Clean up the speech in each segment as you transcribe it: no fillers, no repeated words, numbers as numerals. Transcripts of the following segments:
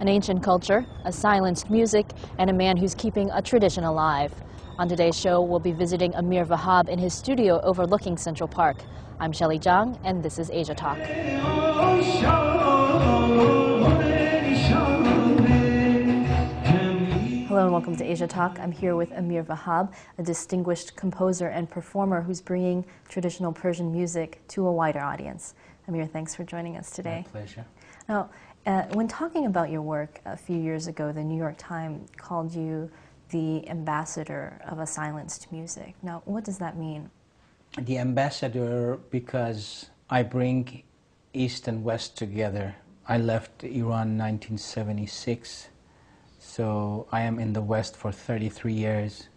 An ancient culture, a silenced music, and a man who's keeping a tradition alive. On today's show, we'll be visiting AMIR VAHAB in his studio overlooking Central Park. I'm Shelley Zhang, and this is Asia Talk. Hello and welcome to Asia Talk. I'm here with AMIR VAHAB, a distinguished composer and performer who's bringing traditional Persian music to a wider audience. AMIR, thanks for joining us today. My pleasure. Now, when talking about your work a few years ago, the New York Times called you the ambassador of a silenced music. Now, what does that mean? The ambassador because I bring East and West together. I left Iran in 1976, so I am in the West for 33 years.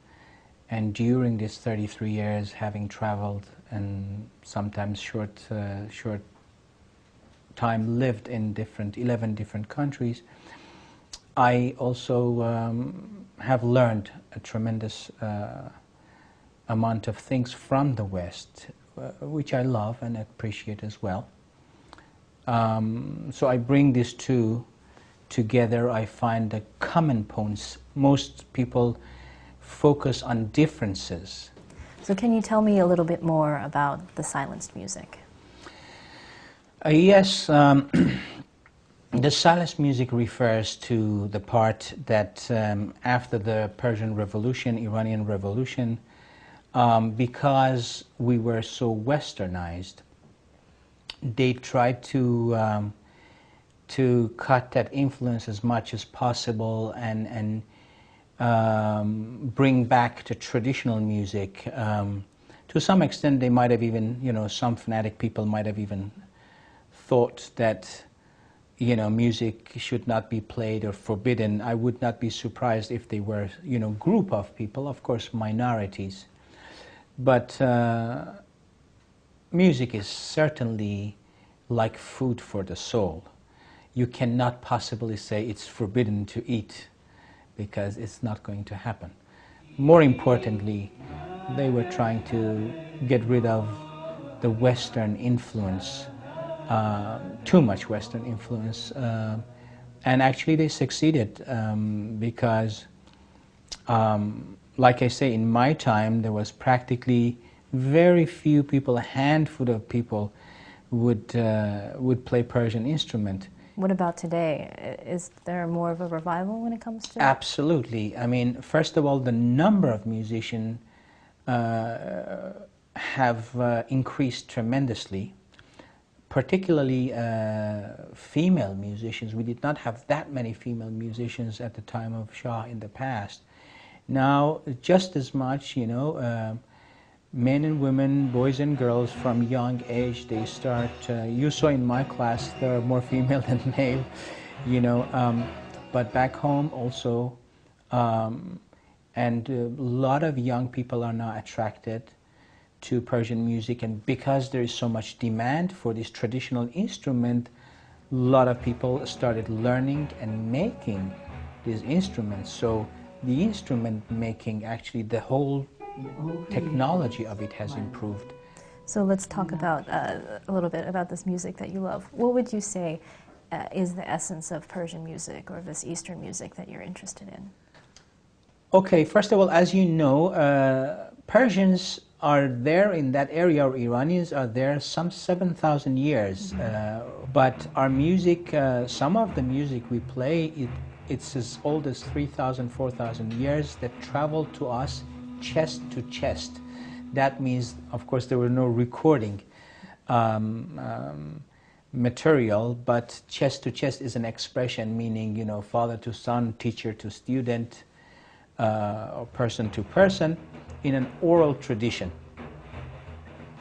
And during these 33 years, having traveled and sometimes short time lived in 11 different countries, I also have learned a tremendous amount of things from the West, which I love and appreciate as well. So I bring these two together. I find the common points. Most people focus on differences. So can you tell me a little bit more about the silenced music? Yes, the silenced music refers to the part that after the Persian Revolution, Iranian Revolution, because we were so westernized, they tried to cut that influence as much as possible and bring back the traditional music. To some extent, they might have even, some fanatic people might have even thought that, music should not be played or forbidden. I would not be surprised if they were, group of people, of course, minorities. But music is certainly like food for the soul. You cannot possibly say it's forbidden to eat because it's not going to happen. More importantly, they were trying to get rid of the Western influence, too much Western influence, and actually they succeeded because, like I say, in my time there was practically very few people, a handful of people would play Persian instrument. What about today? Is there more of a revival when it comes to? Absolutely. I mean, first of all, the number of musicians have increased tremendously, particularly female musicians. We did not have that many female musicians at the time of Shah in the past. Now, just as much, men and women, boys and girls from young age, they start, you saw in my class, there are more female than male, but back home also, and a lot of young people are now attracted to Persian music, and because there is so much demand for this traditional instrument, a lot of people started learning and making these instruments. So the instrument making, actually the whole technology of it has improved. So let's talk about a little bit about this music that you love. What would you say is the essence of Persian music or this Eastern music that you're interested in? Okay, first of all, as you know, Persians are there in that area, or Iranians are there some 7,000 years. But our music, some of the music we play, it's as old as 3,000, 4,000 years that traveled to us chest to chest. That means, of course, there were no recording material, but chest to chest is an expression meaning, father to son, teacher to student, or person to person, in an oral tradition.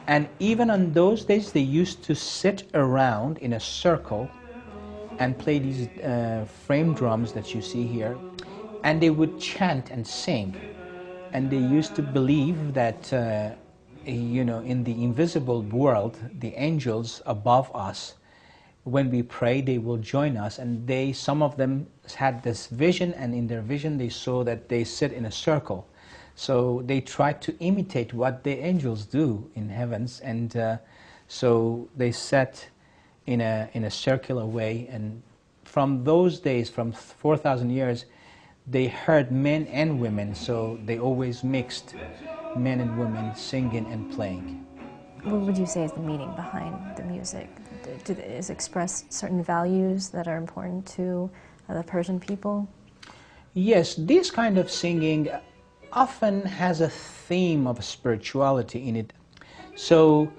And even on those days, they used to sit around in a circle and play these frame drums that you see here, and they would chant and sing. And they used to believe that, in the invisible world, the angels above us, when we pray, they will join us. And some of them had this vision, and in their vision, they saw that they sit in a circle. So they tried to imitate what the angels do in heavens, and so they sat in a circular way and from those days, from 4,000 years, they heard men and women, so they always mixed men and women singing and playing. What would you say is the meaning behind the music? Does it express certain values that are important to the Persian people? Yes, this kind of singing often has a theme of spirituality in it. So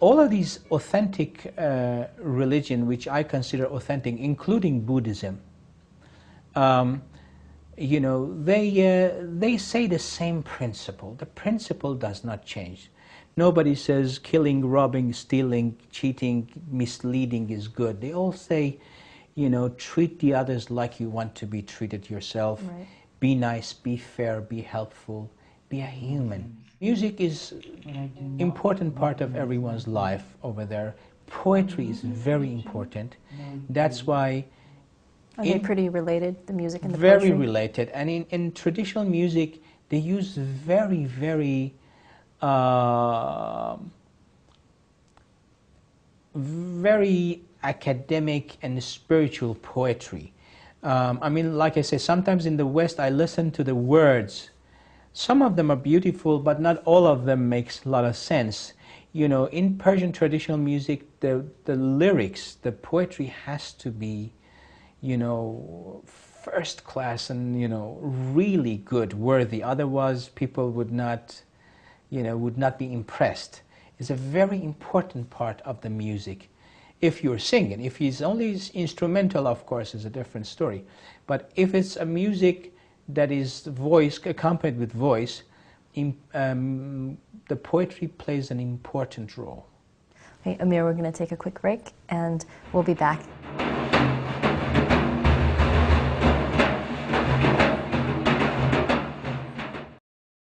all of these authentic religion, which I consider authentic, including Buddhism, you know, they say the same principle. The principle does not change. Nobody says killing, robbing, stealing, cheating, misleading is good. They all say, you know, treat the others like you want to be treated yourself. Right. Be nice, be fair, be helpful, be a human. Music is an important part of everyone's life over there. Poetry is very important. That's why... Are they pretty related, the music and the very poetry? Very related. And in traditional music, they use very, very very academic and spiritual poetry. I mean, like I say, sometimes in the West I listen to the words. Some of them are beautiful, but not all of them makes a lot of sense. You know, in Persian traditional music, the lyrics, the poetry has to be, you know, first class and, you know, really good, worthy. Otherwise, people would not, you know, would not be impressed. It's a very important part of the music. If you're singing, if it's only instrumental, of course, is a different story. But if it's a music that is voice, accompanied with voice, the poetry plays an important role. Okay, Amir, we're going to take a quick break, and we'll be back.